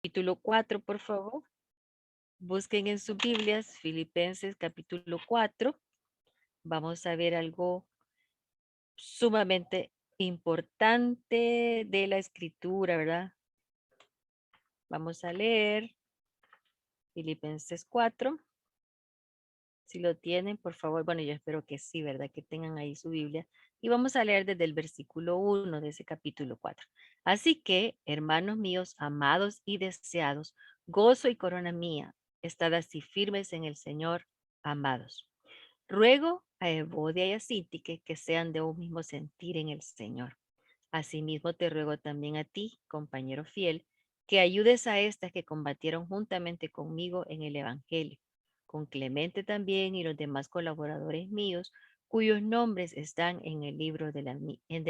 Capítulo 4, por favor. Busquen en sus Biblias Filipenses capítulo 4. Vamos a ver algo sumamente importante de la escritura, ¿verdad? Vamos a leer Filipenses 4. Si lo tienen, por favor, bueno, yo espero que sí, ¿verdad? Que tengan ahí su Biblia. Y vamos a leer desde el versículo 1 de ese capítulo 4. Así que, hermanos míos, amados y deseados, gozo y corona mía, estad así firmes en el Señor, amados. Ruego a Evodia y a Síntique que sean de un mismo sentir en el Señor. Asimismo te ruego también a ti, compañero fiel, que ayudes a estas que combatieron juntamente conmigo en el Evangelio, con Clemente también y los demás colaboradores míos, cuyos nombres están en el libro de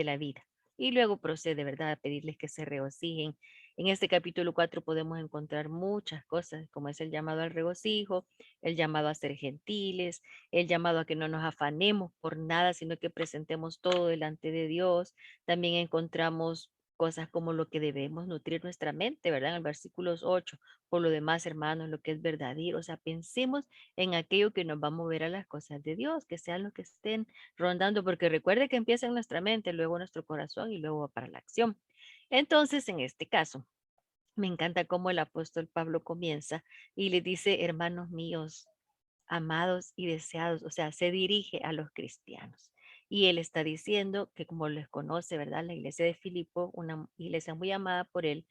la vida. Y luego procede, ¿verdad?, a pedirles que se regocijen. En este capítulo 4 podemos encontrar muchas cosas, como es el llamado al regocijo, el llamado a ser gentiles, el llamado a que no nos afanemos por nada, sino que presentemos todo delante de Dios. También encontramos cosas como lo que debemos nutrir nuestra mente, ¿verdad? En el versículo 8, por lo demás, hermanos, lo que es verdadero, o sea, pensemos en aquello que nos va a mover a las cosas de Dios, que sean los que estén rondando, porque recuerde que empieza en nuestra mente, luego nuestro corazón y luego va para la acción. Entonces, en este caso, me encanta cómo el apóstol Pablo comienza y le dice, hermanos míos, amados y deseados, o sea, se dirige a los cristianos. Y él está diciendo que como les conoce, ¿verdad? La iglesia de Filipo, una iglesia muy amada por él,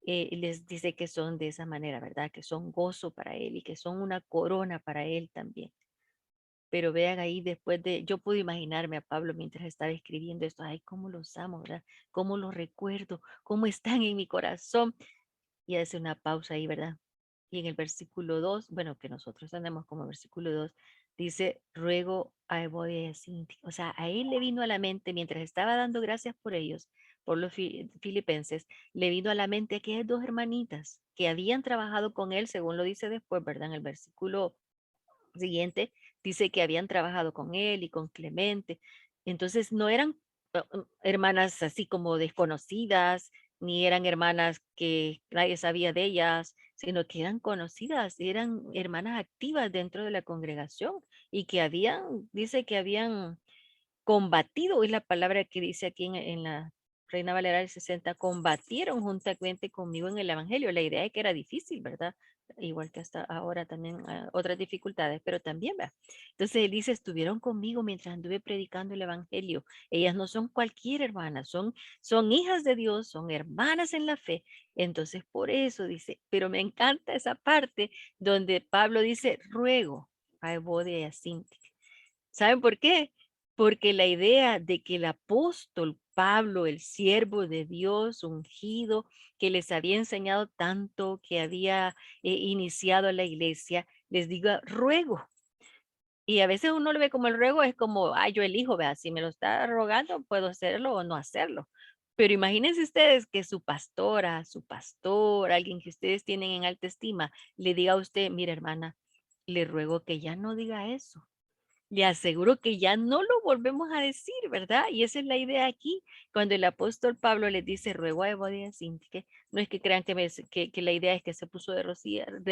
les dice que son de esa manera, ¿verdad? Que son gozo para él y que son una corona para él también. Pero vean ahí después de, yo pude imaginarme a Pablo mientras estaba escribiendo esto, ay, cómo los amo, ¿verdad? Cómo los recuerdo, cómo están en mi corazón. Y hace una pausa ahí, ¿verdad? Y en el versículo 2, bueno, que nosotros tenemos como versículo 2, dice, ruego a Evodia y a Síntique. O sea, a él le vino a la mente, mientras estaba dando gracias por ellos, por los filipenses, le vino a la mente aquellas dos hermanitas que habían trabajado con él, según lo dice después, ¿verdad? En el versículo siguiente, dice que habían trabajado con él y con Clemente. Entonces, no eran hermanas así como desconocidas, ni eran hermanas que nadie sabía de ellas, sino que eran conocidas, eran hermanas activas dentro de la congregación y que habían, dice que habían combatido, es la palabra que dice aquí en la Reina Valera del 60, combatieron juntamente conmigo en el Evangelio. La idea es que era difícil, ¿verdad? Igual que hasta ahora también otras dificultades, pero también, ¿verdad? Entonces él dice, estuvieron conmigo mientras anduve predicando el Evangelio. Ellas no son cualquier hermana, son hijas de Dios, son hermanas en la fe. Entonces por eso dice, pero me encanta esa parte donde Pablo dice, ruego a Evodia y a Síntique. ¿Saben por qué? Porque la idea de que el apóstol Pablo, el siervo de Dios ungido, que les había enseñado tanto, que había iniciado la iglesia, les diga ruego. Y a veces uno lo ve como el ruego, es como, ah, yo elijo, vea, si me lo está rogando, puedo hacerlo o no hacerlo. Pero imagínense ustedes que su pastora, su pastor, alguien que ustedes tienen en alta estima, le diga a usted, mira hermana, le ruego que ya no diga eso, le aseguro que ya no lo volvemos a decir, ¿verdad? Y esa es la idea aquí. Cuando el apóstol Pablo les dice, ruego a Evodia y Síntique, no es que crean que la idea es que se puso de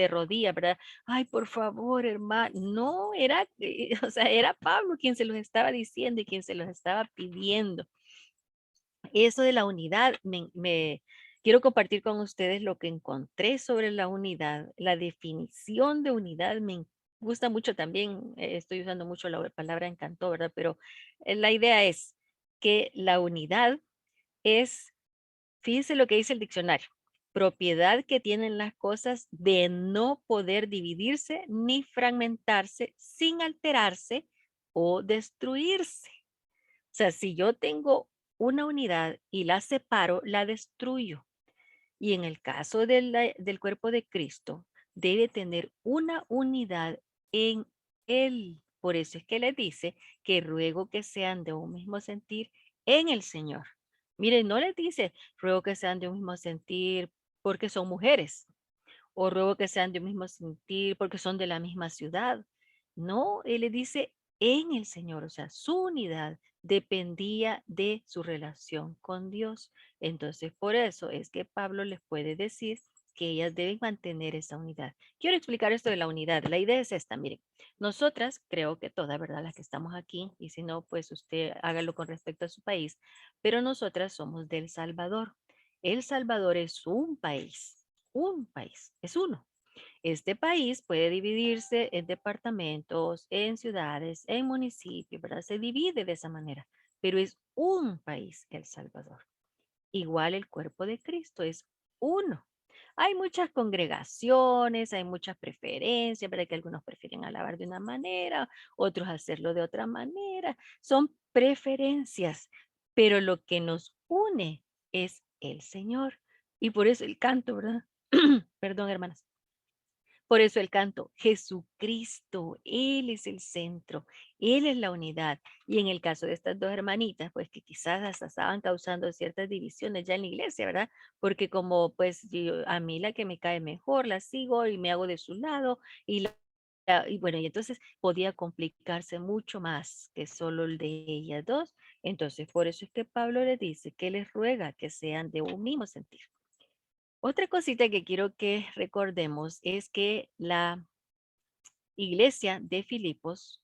rodillas, ¿verdad? Ay, por favor, hermano. No, era, o sea, era Pablo quien se los estaba diciendo y quien se los estaba pidiendo. Eso de la unidad, quiero compartir con ustedes lo que encontré sobre la unidad. La definición de unidad me gusta mucho también, estoy usando mucho la palabra encantó, ¿verdad? Pero la idea es que la unidad es, fíjense lo que dice el diccionario, propiedad que tienen las cosas de no poder dividirse ni fragmentarse sin alterarse o destruirse. O sea, si yo tengo una unidad y la separo, la destruyo. Y en el caso del cuerpo de Cristo, debe tener una unidad en Él. Por eso es que le dice que ruego que sean de un mismo sentir en el Señor. Miren, no les dice, ruego que sean de un mismo sentir porque son mujeres, o ruego que sean de un mismo sentir porque son de la misma ciudad. No, él le dice en el Señor, o sea, su unidad dependía de su relación con Dios. Entonces, por eso es que Pablo les puede decir que ellas deben mantener esa unidad. Quiero explicar esto de la unidad. La idea es esta, miren. Nosotras, creo que todas, ¿verdad? Las que estamos aquí, y si no, pues usted hágalo con respecto a su país, pero nosotras somos del Salvador. El Salvador es un país, es uno. Este país puede dividirse en departamentos, en ciudades, en municipios, ¿verdad? Se divide de esa manera, pero es un país, El Salvador. Igual el cuerpo de Cristo es uno. Hay muchas congregaciones, hay muchas preferencias, ¿verdad? Que algunos prefieren alabar de una manera, otros hacerlo de otra manera. Son preferencias, pero lo que nos une es el Señor. Y por eso el canto, ¿verdad? Perdón, hermanas. Por eso el canto, Jesucristo, Él es el centro, Él es la unidad. Y en el caso de estas dos hermanitas, pues que quizás hasta estaban causando ciertas divisiones ya en la iglesia, ¿verdad? Porque como pues a mí la que me cae mejor, la sigo y me hago de su lado y y bueno, y entonces podía complicarse mucho más que solo el de ellas dos. Entonces, por eso es que Pablo les dice que les ruega que sean de un mismo sentir. Otra cosita que quiero que recordemos es que la iglesia de Filipos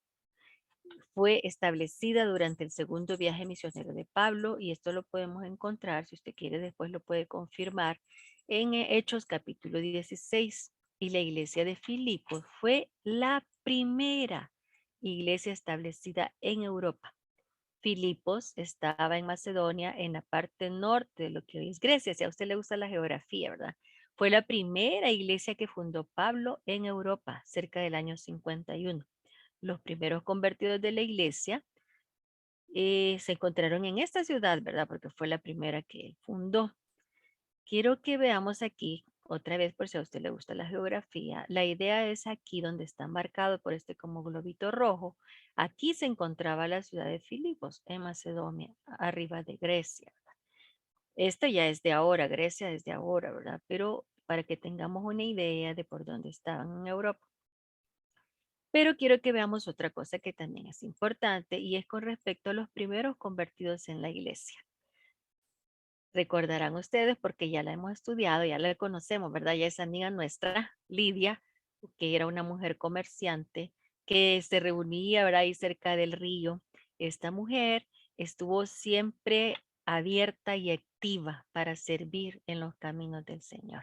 fue establecida durante el segundo viaje misionero de Pablo y esto lo podemos encontrar, si usted quiere después lo puede confirmar, en Hechos capítulo 16. Y la iglesia de Filipos fue la primera iglesia establecida en Europa. Filipos estaba en Macedonia, en la parte norte de lo que hoy es Grecia. Si a usted le gusta la geografía, ¿verdad? Fue la primera iglesia que fundó Pablo en Europa, cerca del año 51. Los primeros convertidos de la iglesia se encontraron en esta ciudad, ¿verdad? Porque fue la primera que él fundó. Quiero que veamos aquí, otra vez por si a usted le gusta la geografía, la idea es aquí donde está marcado por este como globito rojo. Aquí se encontraba la ciudad de Filipos, en Macedonia, arriba de Grecia. Esto ya es de ahora, Grecia es de ahora, ¿verdad? Pero para que tengamos una idea de por dónde estaban en Europa. Pero quiero que veamos otra cosa que también es importante y es con respecto a los primeros convertidos en la iglesia. Recordarán ustedes porque ya la hemos estudiado, ya la conocemos, ¿verdad? Ya es amiga nuestra, Lidia, que era una mujer comerciante que se reunía, ¿verdad? Ahí cerca del río. Esta mujer estuvo siempre abierta y activa para servir en los caminos del Señor.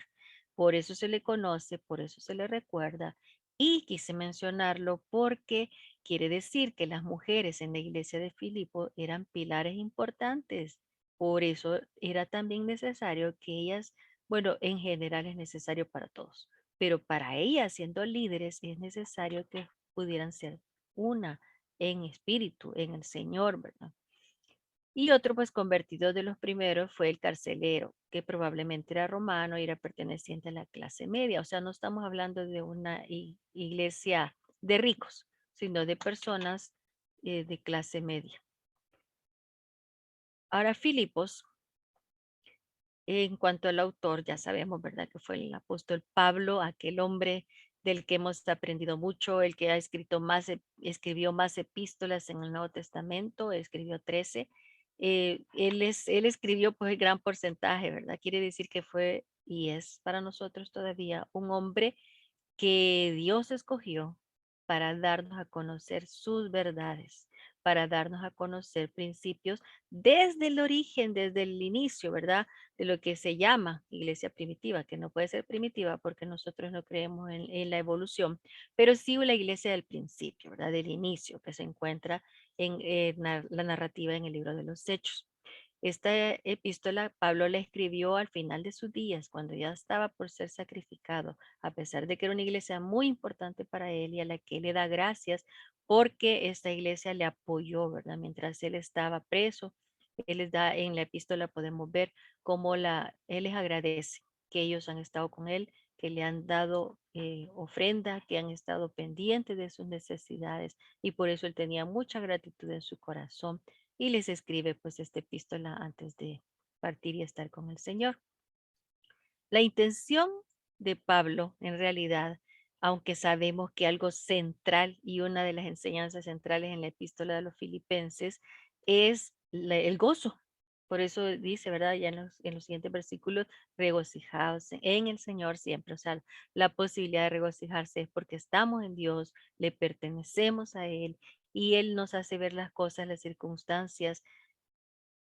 Por eso se le conoce, por eso se le recuerda. Y quise mencionarlo porque quiere decir que las mujeres en la iglesia de Filipo eran pilares importantes. Por eso era también necesario que ellas, bueno, en general es necesario para todos, pero para ellas siendo líderes es necesario que pudieran ser una en espíritu, en el Señor, ¿verdad? Y otro pues convertido de los primeros fue el carcelero, que probablemente era romano y era perteneciente a la clase media. O sea, no estamos hablando de una iglesia de ricos, sino de personas de clase media. Ahora, Filipos, en cuanto al autor, ya sabemos, ¿verdad? Que fue el apóstol Pablo, aquel hombre del que hemos aprendido mucho, el que ha escrito más, escribió más epístolas en el Nuevo Testamento, escribió 13. Él escribió pues el gran porcentaje, ¿verdad? Quiere decir que fue y es para nosotros todavía un hombre que Dios escogió para darnos a conocer sus verdades, para darnos a conocer principios desde el origen, desde el inicio, ¿verdad? De lo que se llama iglesia primitiva, que no puede ser primitiva porque nosotros no creemos en la evolución, pero sí la iglesia del principio, ¿verdad? Del inicio, que se encuentra en la narrativa en el libro de los Hechos. Esta epístola Pablo la escribió al final de sus días, cuando ya estaba por ser sacrificado, a pesar de que era una iglesia muy importante para él y a la que le da gracias porque esta iglesia le apoyó, ¿verdad? Mientras él estaba preso, él les da, en la epístola podemos ver cómo él les agradece que ellos han estado con él, que le han dado ofrenda, que han estado pendientes de sus necesidades y por eso él tenía mucha gratitud en su corazón y les escribe pues esta epístola antes de partir y estar con el Señor. La intención de Pablo, en realidad, aunque sabemos que algo central y una de las enseñanzas centrales en la epístola de los filipenses es el gozo. Por eso dice, ¿verdad? Ya en los siguientes versículos, regocijaos en el Señor siempre. O sea, la posibilidad de regocijarse es porque estamos en Dios, le pertenecemos a Él y Él nos hace ver las cosas, las circunstancias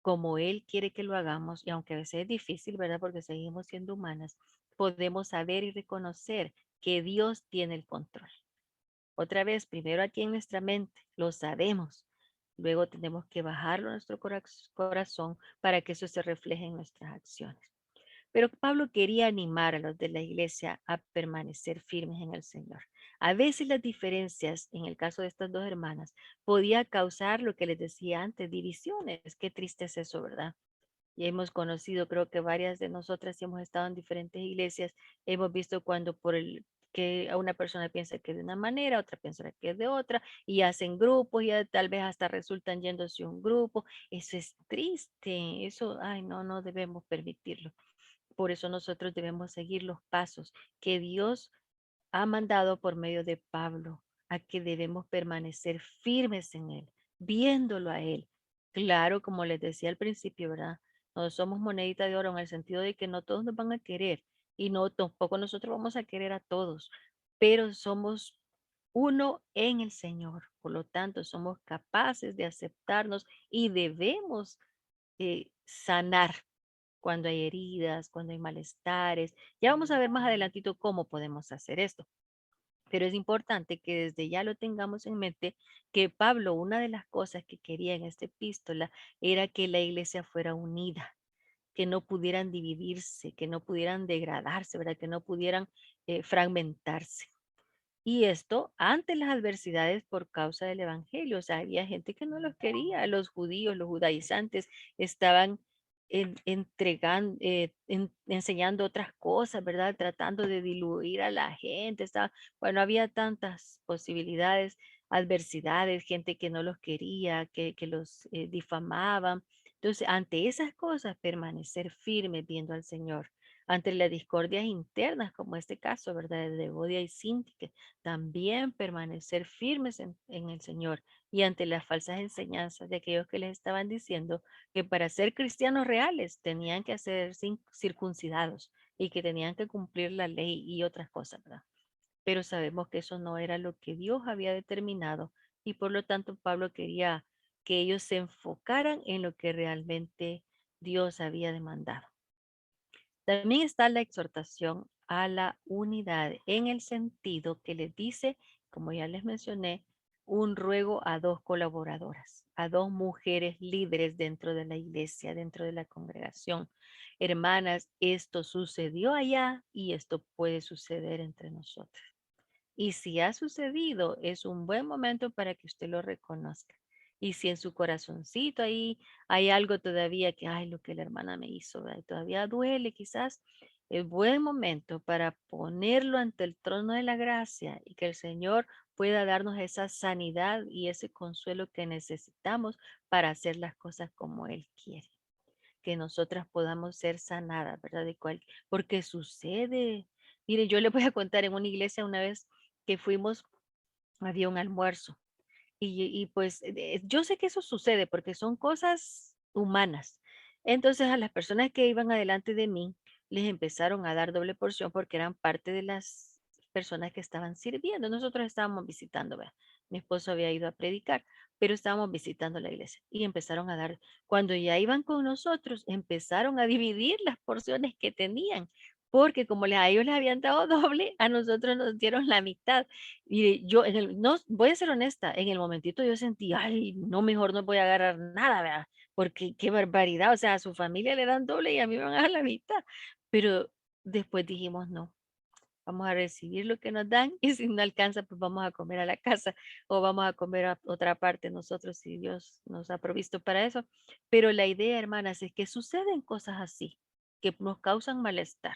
como Él quiere que lo hagamos. Y aunque a veces es difícil, ¿verdad? Porque seguimos siendo humanas, podemos saber y reconocer que Dios tiene el control. Otra vez, primero aquí en nuestra mente, lo sabemos. Luego tenemos que bajarlo a nuestro corazón para que eso se refleje en nuestras acciones. Pero Pablo quería animar a los de la iglesia a permanecer firmes en el Señor. A veces las diferencias, en el caso de estas dos hermanas, podía causar lo que les decía antes, divisiones. Qué triste es eso, ¿verdad? Y hemos conocido, creo que varias de nosotras hemos estado en diferentes iglesias, hemos visto cuando por el que a una persona piensa que de una manera, otra piensa que es de otra, y hacen grupos, y tal vez hasta resultan yéndose a un grupo. Eso es triste, eso, ay, no, no debemos permitirlo. Por eso nosotros debemos seguir los pasos que Dios ha mandado por medio de Pablo, a que debemos permanecer firmes en Él, viéndolo a Él. Claro, como les decía al principio, ¿verdad? No somos monedita de oro en el sentido de que no todos nos van a querer y no tampoco nosotros vamos a querer a todos, pero somos uno en el Señor. Por lo tanto, somos capaces de aceptarnos y debemos sanar cuando hay heridas, cuando hay malestares. Ya vamos a ver más adelantito cómo podemos hacer esto. Pero es importante que desde ya lo tengamos en mente que Pablo, una de las cosas que quería en esta epístola era que la iglesia fuera unida, que no pudieran dividirse, que no pudieran degradarse, ¿verdad? Que no pudieran fragmentarse. Y esto ante las adversidades por causa del evangelio. O sea, había gente que no los quería. Los judíos, los judaizantes estaban entregando, enseñando otras cosas, ¿verdad? Tratando de diluir a la gente. Bueno, había tantas posibilidades, adversidades, gente que no los quería, que los difamaban. Entonces, ante esas cosas, permanecer firmes viendo al Señor. Ante las discordias internas, como este caso, ¿verdad? De Evodia y Síntique, también permanecer firmes en el Señor y ante las falsas enseñanzas de aquellos que les estaban diciendo que para ser cristianos reales tenían que ser circuncidados y que tenían que cumplir la ley y otras cosas, ¿verdad? Pero sabemos que eso no era lo que Dios había determinado y por lo tanto Pablo quería que ellos se enfocaran en lo que realmente Dios había demandado. También está la exhortación a la unidad en el sentido que les dice, como ya les mencioné, un ruego a dos colaboradoras, a dos mujeres líderes dentro de la iglesia, dentro de la congregación. Hermanas, esto sucedió allá y esto puede suceder entre nosotros. Y si ha sucedido, es un buen momento para que usted lo reconozca. Y si en su corazoncito ahí hay algo todavía que, ay, lo que la hermana me hizo, ¿verdad? Y todavía duele, quizás es buen momento para ponerlo ante el trono de la gracia y que el Señor pueda darnos esa sanidad y ese consuelo que necesitamos para hacer las cosas como Él quiere. Que nosotras podamos ser sanadas, ¿verdad? Porque sucede. Mire, yo le voy a contar en una iglesia una vez que fuimos, había un almuerzo y pues yo sé que eso sucede porque son cosas humanas. Entonces a las personas que iban adelante de mí les empezaron a dar doble porción porque eran parte de las personas que estaban sirviendo. Nosotros estábamos visitando, ¿verdad? Mi esposo había ido a predicar, pero estábamos visitando la iglesia y empezaron a dar, cuando ya iban con nosotros, empezaron a dividir las porciones que tenían. Porque como a ellos les habían dado doble, a nosotros nos dieron la mitad. Y yo, no, voy a ser honesta, en el momentito yo sentí, ay, no, mejor no voy a agarrar nada, ¿verdad? Porque qué barbaridad, o sea, a su familia le dan doble y a mí me van a dar la mitad. Pero después dijimos, no, vamos a recibir lo que nos dan y si no alcanza, pues vamos a comer a la casa o vamos a comer a otra parte nosotros si Dios nos ha provisto para eso. Pero la idea, hermanas, es que suceden cosas así, que nos causan malestar.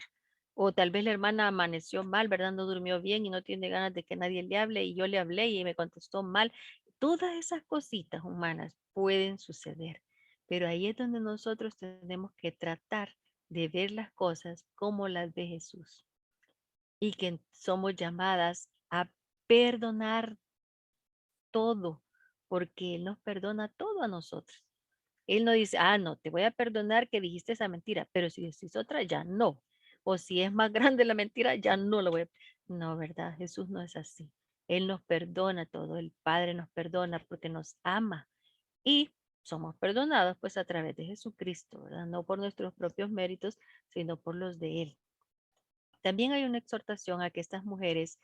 O tal vez la hermana amaneció mal, ¿verdad? No durmió bien y no tiene ganas de que nadie le hable y yo le hablé y me contestó mal. Todas esas cositas humanas pueden suceder, pero ahí es donde nosotros tenemos que tratar de ver las cosas como las ve Jesús y que somos llamadas a perdonar todo, porque Él nos perdona todo a nosotros. Él no dice, ah, no, te voy a perdonar que dijiste esa mentira, pero si decís otra, ya no. O si es más grande la mentira, ya no lo voy a... No, ¿verdad? Jesús no es así. Él nos perdona todo, el Padre nos perdona porque nos ama y somos perdonados pues a través de Jesucristo, ¿verdad? No por nuestros propios méritos, sino por los de Él. También hay una exhortación a que estas mujeres,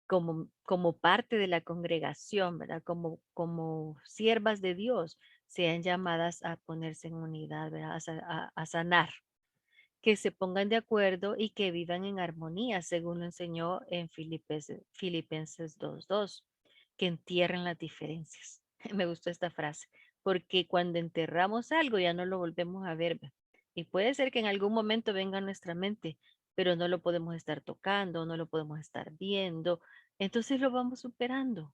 como parte de la congregación, ¿verdad? Como siervas de Dios, sean llamadas a ponerse en unidad, ¿verdad? A sanar, que se pongan de acuerdo y que vivan en armonía, según lo enseñó en Filipenses 2:2, que entierren las diferencias. Me gustó esta frase, porque cuando enterramos algo ya no lo volvemos a ver. ¿Ve? Y puede ser que en algún momento venga a nuestra mente, pero no lo podemos estar tocando, no lo podemos estar viendo. Entonces lo vamos superando,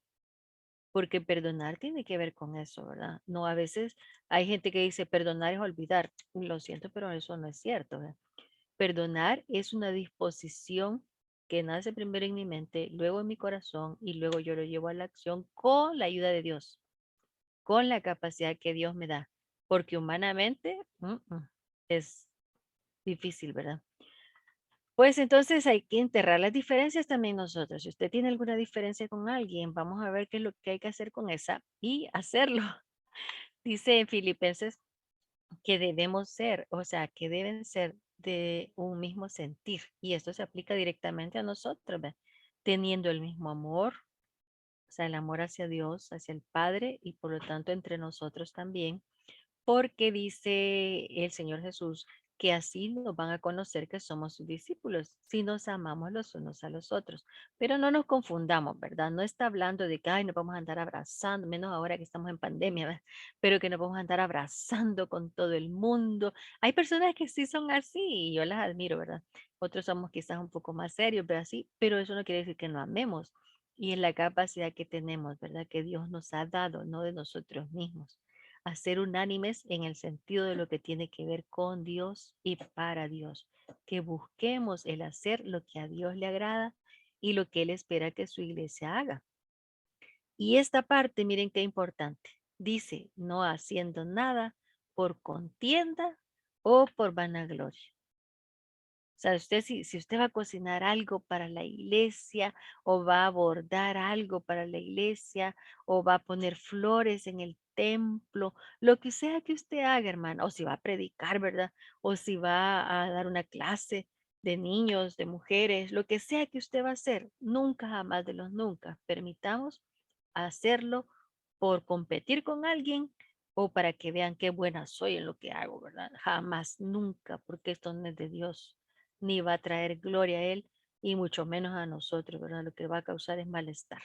porque perdonar tiene que ver con eso, ¿verdad? No, a veces hay gente que dice perdonar es olvidar. Lo siento, pero eso no es cierto. ¿Verdad? Perdonar es una disposición que nace primero en mi mente, luego en mi corazón y luego yo lo llevo a la acción con la ayuda de Dios, con la capacidad que Dios me da, porque humanamente es difícil, ¿verdad? Pues entonces hay que enterrar las diferencias también nosotros. Si usted tiene alguna diferencia con alguien, vamos a ver qué es lo que hay que hacer con esa y hacerlo. Dice en Filipenses que debemos ser, o sea, que deben ser de un mismo sentir. Y esto se aplica directamente a nosotros, ¿ve? Teniendo el mismo amor, o sea, el amor hacia Dios, hacia el Padre y por lo tanto entre nosotros también, porque dice el Señor Jesús que así nos van a conocer que somos sus discípulos, si nos amamos los unos a los otros. Pero no nos confundamos, ¿verdad? No está hablando de que ay, nos vamos a andar abrazando, menos ahora que estamos en pandemia, ¿verdad? Pero que nos vamos a andar abrazando con todo el mundo. Hay personas que sí son así y yo las admiro, ¿verdad? Otros somos quizás un poco más serios, pero así, pero eso no quiere decir que no amemos. Y es la capacidad que tenemos, ¿verdad? Que Dios nos ha dado, no de nosotros mismos a ser unánimes en el sentido de lo que tiene que ver con Dios y para Dios. Que busquemos el hacer lo que a Dios le agrada y lo que Él espera que su iglesia haga. Y esta parte, miren qué importante. Dice, no haciendo nada por contienda o por vanagloria. O sea, si usted va a cocinar algo para la iglesia o va a bordar algo para la iglesia o va a poner flores en el templo, lo que sea que usted haga, hermano, o si va a predicar, ¿verdad? O si va a dar una clase de niños, de mujeres, lo que sea que usted va a hacer, nunca jamás de los nunca permitamos hacerlo por competir con alguien o para que vean qué buena soy en lo que hago, ¿verdad? Jamás, nunca, porque esto no es de Dios ni va a traer gloria a Él y mucho menos a nosotros, ¿verdad? Lo que va a causar es malestar.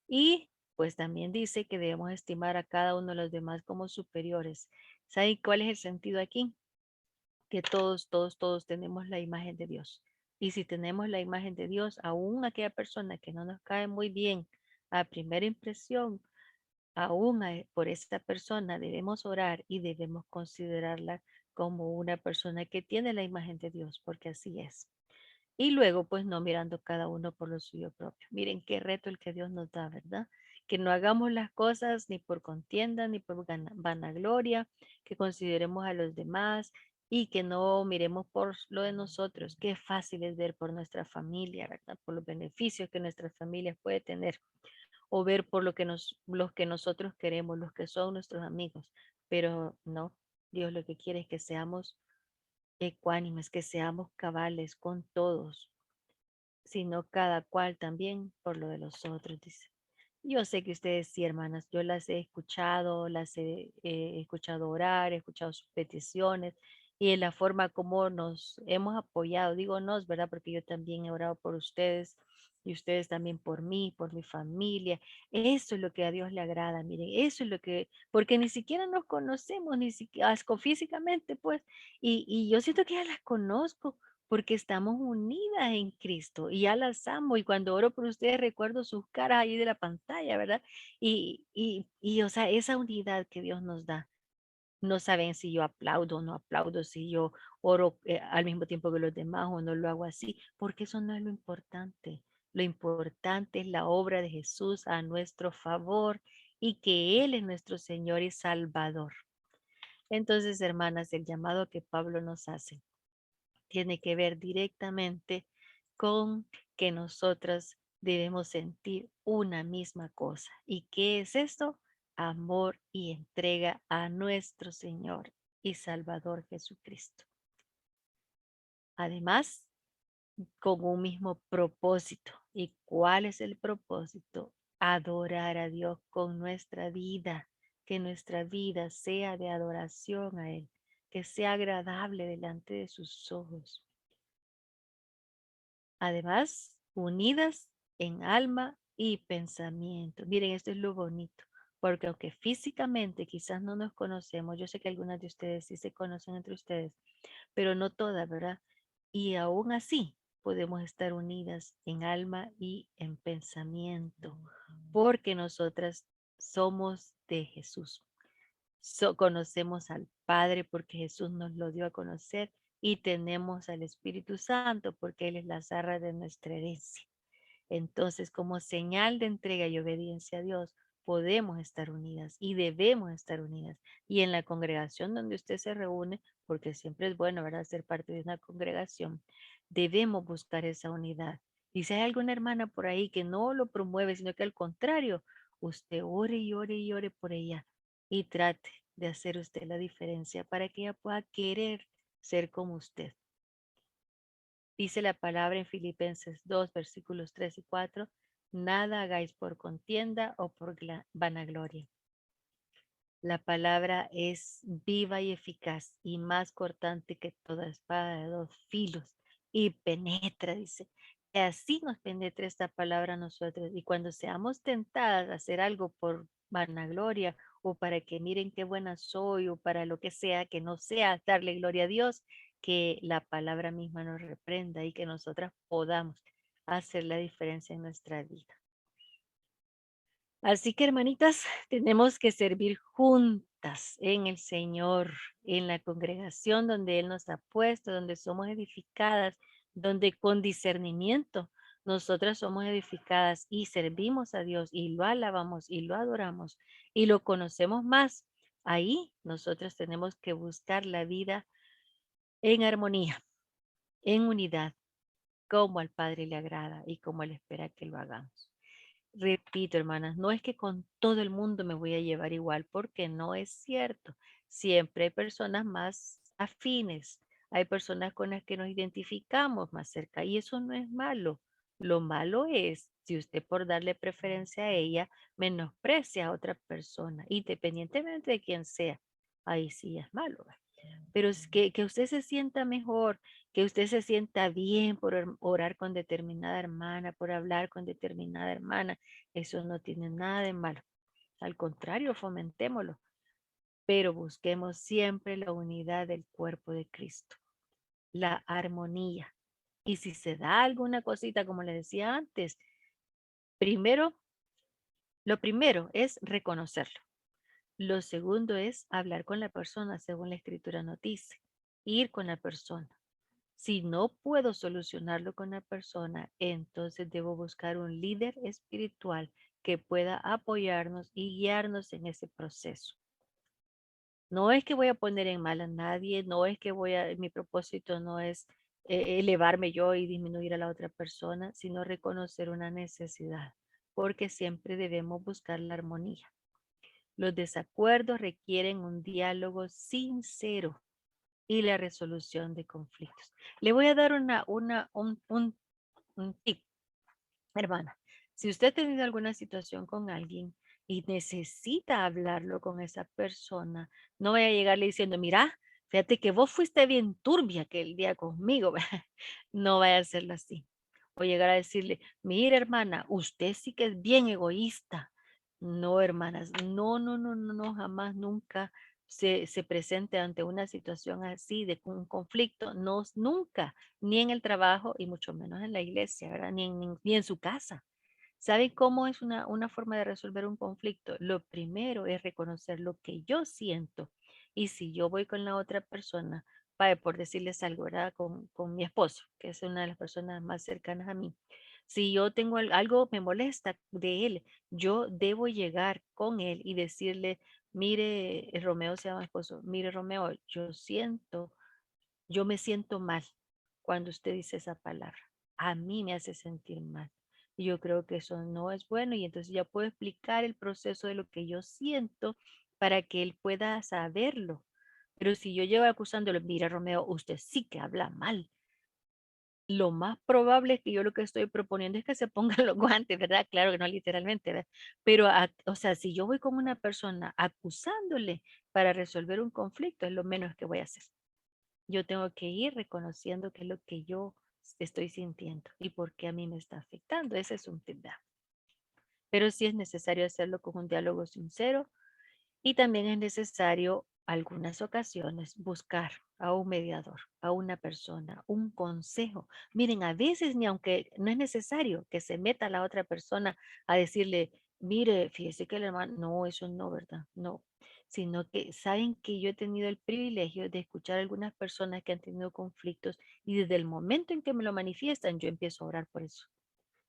Y pues también dice que debemos estimar a cada uno de los demás como superiores. ¿Sabe cuál es el sentido aquí? Que todos tenemos la imagen de Dios. Y si tenemos la imagen de Dios, aún aquella persona que no nos cae muy bien a primera impresión, aún por esta persona debemos orar y debemos considerarla como una persona que tiene la imagen de Dios, porque así es. Y luego, pues no mirando cada uno por lo suyo propio. Miren qué reto el que Dios nos da, ¿verdad? Que no hagamos las cosas ni por contienda ni por vanagloria, que consideremos a los demás y que no miremos por lo de nosotros. Qué fácil es ver por nuestra familia, ¿verdad? Por los beneficios que nuestra familia puede tener o ver por los que nosotros queremos, los que son nuestros amigos. Pero no, Dios lo que quiere es que seamos ecuánimes, que seamos cabales con todos, sino cada cual también por lo de los otros, dice. Yo sé que ustedes sí, hermanas, yo las he escuchado, he escuchado orar, he escuchado sus peticiones y en la forma como nos hemos apoyado, digo nos, ¿verdad? Porque yo también he orado por ustedes y ustedes también por mí, por mi familia. Eso es lo que a Dios le agrada, miren, eso es lo que, porque ni siquiera nos conocemos, ni siquiera físicamente, pues, y yo siento que ya las conozco porque estamos unidas en Cristo y ya las amo. Y cuando oro por ustedes recuerdo sus caras ahí de la pantalla, ¿verdad? O sea, esa unidad que Dios nos da. No saben si yo aplaudo o no aplaudo, si yo oro al mismo tiempo que los demás o no lo hago así, porque eso no es lo importante. Lo importante es la obra de Jesús a nuestro favor y que Él es nuestro Señor y Salvador. Entonces, hermanas, el llamado que Pablo nos hace tiene que ver directamente con que nosotras debemos sentir una misma cosa. ¿Y qué es esto? Amor y entrega a nuestro Señor y Salvador Jesucristo. Además, con un mismo propósito. ¿Y cuál es el propósito? Adorar a Dios con nuestra vida, que nuestra vida sea de adoración a Él, que sea agradable delante de sus ojos. Además, unidas en alma y pensamiento. Miren, esto es lo bonito, porque aunque físicamente quizás no nos conocemos, yo sé que algunas de ustedes sí se conocen entre ustedes, pero no todas, ¿verdad? Y aún así podemos estar unidas en alma y en pensamiento, porque nosotras somos de Jesús. Conocemos al Padre porque Jesús nos lo dio a conocer y tenemos al Espíritu Santo porque Él es la zarra de nuestra herencia. Entonces, como señal de entrega y obediencia a Dios, podemos estar unidas y debemos estar unidas. Y en la congregación donde usted se reúne, porque siempre es bueno, ¿verdad?, ser parte de una congregación, debemos buscar esa unidad. Y si hay alguna hermana por ahí que no lo promueve, sino que al contrario, usted ore y ore y ore por ella y trate de hacer usted la diferencia para que ella pueda querer ser como usted. Dice la palabra en Filipenses 2, versículos 3 y 4, nada hagáis por contienda o por vanagloria. La palabra es viva y eficaz y más cortante que toda espada de dos filos y penetra, dice. Y así nos penetra esta palabra a nosotros. Y cuando seamos tentadas a hacer algo por vanagloria o para que miren qué buena soy o para lo que sea, que no sea darle gloria a Dios, que la palabra misma nos reprenda y que nosotras podamos hacer la diferencia en nuestra vida. Así que, hermanitas, tenemos que servir juntas en el Señor, en la congregación donde Él nos ha puesto, donde somos edificadas, donde con discernimiento nosotras somos edificadas y servimos a Dios y lo alabamos y lo adoramos y lo conocemos más. Ahí nosotras tenemos que buscar la vida en armonía, en unidad, como al Padre le agrada y como Él espera que lo hagamos. Repito, hermanas, no es que con todo el mundo me voy a llevar igual, porque no es cierto. Siempre hay personas más afines, hay personas con las que nos identificamos más cerca y eso no es malo. Lo malo es si usted por darle preferencia a ella menosprecia a otra persona, independientemente de quién sea. Ahí sí es malo, ¿verdad? Pero es que usted se sienta mejor, que usted se sienta bien por orar con determinada hermana, por hablar con determinada hermana, eso no tiene nada de malo. Al contrario, fomentémoslo, pero busquemos siempre la unidad del cuerpo de Cristo, la armonía. Y si se da alguna cosita, como le decía antes, primero, lo primero es reconocerlo. Lo segundo es hablar con la persona, según la escritura nos dice, ir con la persona. Si no puedo solucionarlo con la persona, entonces debo buscar un líder espiritual que pueda apoyarnos y guiarnos en ese proceso. No es que voy a poner en mal a nadie, no es que mi propósito no es elevarme yo y disminuir a la otra persona, sino reconocer una necesidad, porque siempre debemos buscar la armonía. Los desacuerdos requieren un diálogo sincero y la resolución de conflictos. Le voy a dar un tip, hermana. Si usted ha tenido alguna situación con alguien y necesita hablarlo con esa persona, no vaya a llegarle diciendo, mira, fíjate que vos fuiste bien turbia aquel día conmigo. No vaya a hacerlo así. O llegar a decirle, mira, hermana, usted sí que es bien egoísta. No, hermanas, no, no, no, no, no, jamás, nunca se presente ante una situación así de un conflicto, no, nunca, ni en el trabajo y mucho menos en la iglesia, ¿verdad? Ni en su casa. ¿Saben cómo es una forma de resolver un conflicto? Lo primero es reconocer lo que yo siento. Y si yo voy con la otra persona, por decirles algo, ¿verdad? Con mi esposo, que es una de las personas más cercanas a mí. Si yo tengo algo me molesta de él, yo debo llegar con él y decirle, Mire, Romeo se llama mi esposo, mire Romeo, yo me siento mal cuando usted dice esa palabra. A mí me hace sentir mal. Y yo creo que eso no es bueno y entonces ya puedo explicar el proceso de lo que yo siento para que él pueda saberlo. Pero si yo llego acusándolo, mira Romeo, usted sí que habla mal. Lo más probable es que yo lo que estoy proponiendo es que se pongan los guantes, ¿verdad? Claro que no literalmente, ¿verdad? Pero, o sea, si yo voy con una persona acusándole para resolver un conflicto, es lo menos que voy a hacer. Yo tengo que ir reconociendo qué es lo que yo estoy sintiendo y por qué a mí me está afectando. Ese es un tip, ¿verdad? Pero sí es necesario hacerlo con un diálogo sincero y también es necesario algunas ocasiones buscar a un mediador, a una persona, un consejo. Miren, a veces ni aunque no es necesario que se meta la otra persona a decirle, mire, fíjese que el hermano, no, eso no, ¿verdad? No, sino que saben que yo he tenido el privilegio de escuchar a algunas personas que han tenido conflictos y desde el momento en que me lo manifiestan, yo empiezo a orar por eso.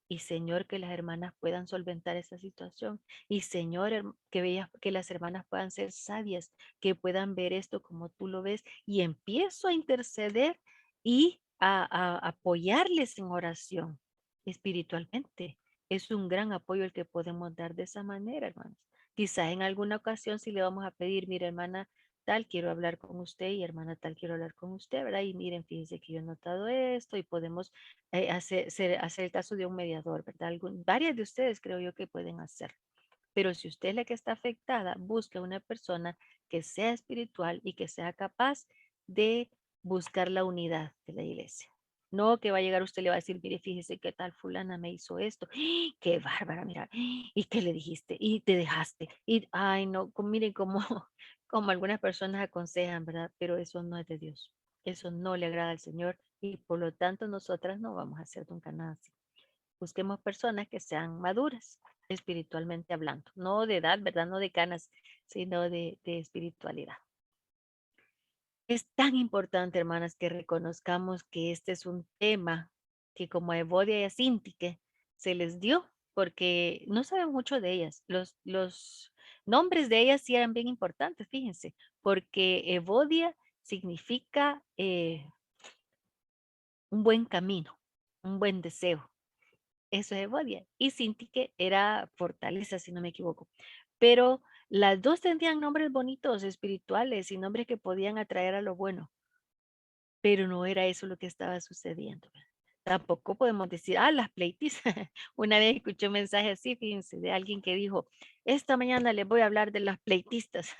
Y Señor, que las hermanas puedan solventar esa situación. Y Señor, que las hermanas puedan ser sabias, que puedan ver esto como tú lo ves. Y empiezo a interceder y a apoyarles en oración espiritualmente. Es un gran apoyo el que podemos dar de esa manera, hermanos. Quizás en alguna ocasión si le vamos a pedir, mira, hermana tal, quiero hablar con usted y hermana tal, quiero hablar con usted, ¿verdad? Y miren, fíjense que yo he notado esto y podemos hacer el caso de un mediador, ¿verdad? Varias de ustedes creo yo que pueden hacer. Pero si usted es la que está afectada, busque una persona que sea espiritual y que sea capaz de buscar la unidad de la iglesia. No que va a llegar usted y le va a decir, mire, fíjese qué tal fulana me hizo esto. Qué bárbara, mira. ¿Y qué le dijiste? Y te dejaste. Y, ay, no, miren cómo, como algunas personas aconsejan, ¿verdad? Pero eso no es de Dios. Eso no le agrada al Señor y por lo tanto nosotras no vamos a hacer nunca nada así. Busquemos personas que sean maduras, espiritualmente hablando, no de edad, ¿verdad? No de canas, sino de espiritualidad. Es tan importante, hermanas, que reconozcamos que este es un tema que como a Evodia y a Sintique se les dio, porque no saben mucho de ellas. Los nombres de ellas sí eran bien importantes, fíjense, porque Evodia significa un buen camino, un buen deseo. Eso es Evodia. Y Sintique era fortaleza, si no me equivoco. Pero las dos tenían nombres bonitos, espirituales y nombres que podían atraer a lo bueno. Pero no era eso lo que estaba sucediendo. Tampoco podemos decir, las pleitistas. Una vez escuché un mensaje así, fíjense, de alguien que dijo, esta mañana les voy a hablar de las pleitistas.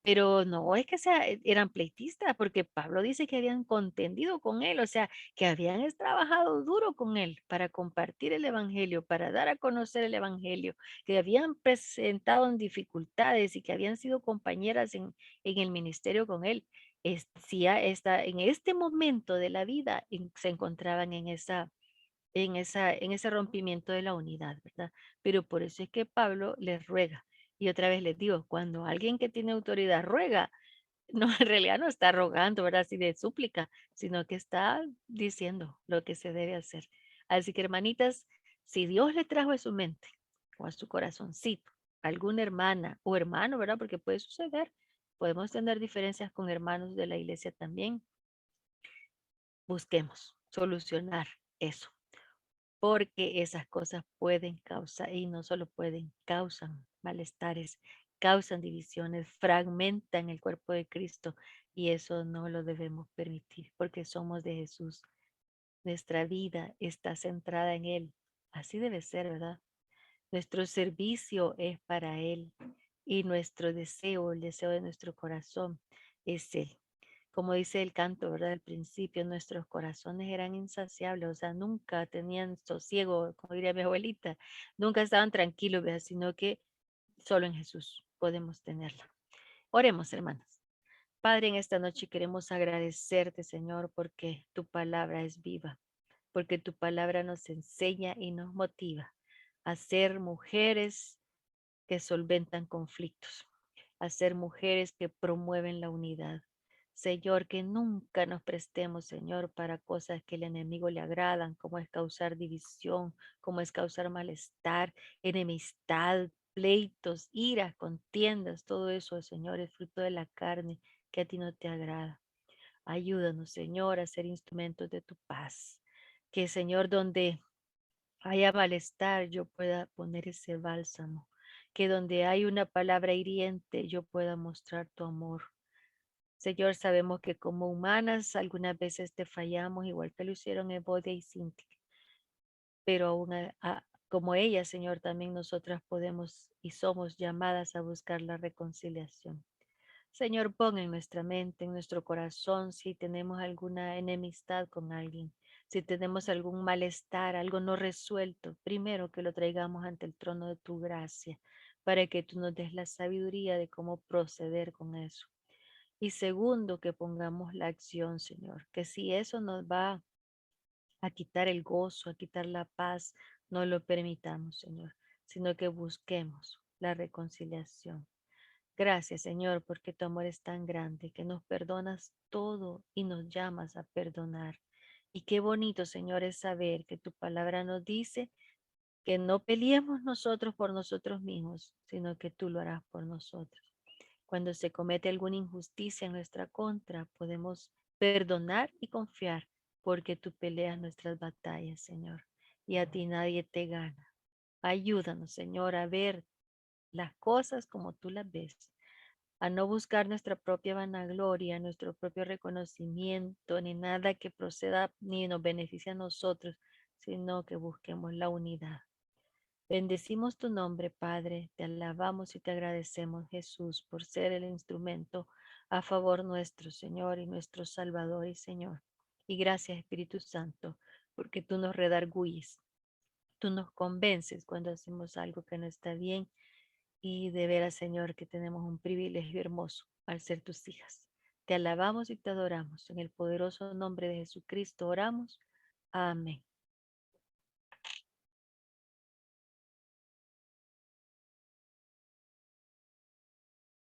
Pero no es que eran pleitistas, porque Pablo dice que habían contendido con él, o sea, que habían trabajado duro con él para compartir el evangelio, para dar a conocer el evangelio, que habían presentado en dificultades y que habían sido compañeras en el ministerio con él. Sí, en este momento de la vida se encontraban en ese rompimiento de la unidad, ¿verdad? Pero por eso es que Pablo les ruega. Y otra vez les digo, cuando alguien que tiene autoridad ruega, no, en realidad no está rogando, ¿verdad? Así de súplica, sino que está diciendo lo que se debe hacer. Así que, hermanitas, si Dios le trajo a su mente o a su corazoncito alguna hermana o hermano, ¿verdad? Porque puede suceder. Podemos tener diferencias con hermanos de la iglesia también. Busquemos solucionar eso porque esas cosas pueden causar, y no solo pueden, causan malestares, causan divisiones, fragmentan el cuerpo de Cristo y eso no lo debemos permitir porque somos de Jesús. Nuestra vida está centrada en Él. Así debe ser, ¿verdad? Nuestro servicio es para Él y nuestro deseo, el deseo de nuestro corazón es Él. Como dice el canto, ¿verdad? Al principio, nuestros corazones eran insaciables, o sea, nunca tenían sosiego, como diría mi abuelita, nunca estaban tranquilos, ¿verdad? Sino que solo en Jesús podemos tenerla. Oremos, hermanas. Padre, en esta noche queremos agradecerte, Señor, porque tu palabra es viva, porque tu palabra nos enseña y nos motiva a ser mujeres que solventan conflictos, a ser mujeres que promueven la unidad. Señor, que nunca nos prestemos, Señor, para cosas que el enemigo le agradan, como es causar división, como es causar malestar, enemistad, pleitos, iras, contiendas, todo eso, Señor, es fruto de la carne que a ti no te agrada. Ayúdanos, Señor, a ser instrumentos de tu paz. Que, Señor, donde haya malestar, yo pueda poner ese bálsamo. Que donde hay una palabra hiriente, yo pueda mostrar tu amor. Señor, sabemos que como humanas algunas veces te fallamos, igual que lo hicieron Evodia y Cintia, pero aún como ella, Señor, también nosotras podemos y somos llamadas a buscar la reconciliación. Señor, pon en nuestra mente, en nuestro corazón, si tenemos alguna enemistad con alguien, si tenemos algún malestar, algo no resuelto, primero que lo traigamos ante el trono de tu gracia, para que tú nos des la sabiduría de cómo proceder con eso. Y segundo, que pongamos la acción, Señor, que si eso nos va a quitar el gozo, a quitar la paz, no lo permitamos, Señor, sino que busquemos la reconciliación. Gracias, Señor, porque tu amor es tan grande que nos perdonas todo y nos llamas a perdonar. Y qué bonito, Señor, es saber que tu palabra nos dice que no peleemos nosotros por nosotros mismos, sino que tú lo harás por nosotros. Cuando se comete alguna injusticia en nuestra contra, podemos perdonar y confiar, porque tú peleas nuestras batallas, Señor, y a ti nadie te gana. Ayúdanos, Señor, a ver las cosas como tú las ves, a no buscar nuestra propia vanagloria, nuestro propio reconocimiento, ni nada que proceda ni nos beneficie a nosotros, sino que busquemos la unidad. Bendecimos tu nombre, Padre, te alabamos y te agradecemos, Jesús, por ser el instrumento a favor nuestro, Señor, y nuestro Salvador y Señor. Y gracias, Espíritu Santo, porque tú nos redarguyes, tú nos convences cuando hacemos algo que no está bien y de veras, Señor, que tenemos un privilegio hermoso al ser tus hijas. Te alabamos y te adoramos. En el poderoso nombre de Jesucristo oramos. Amén.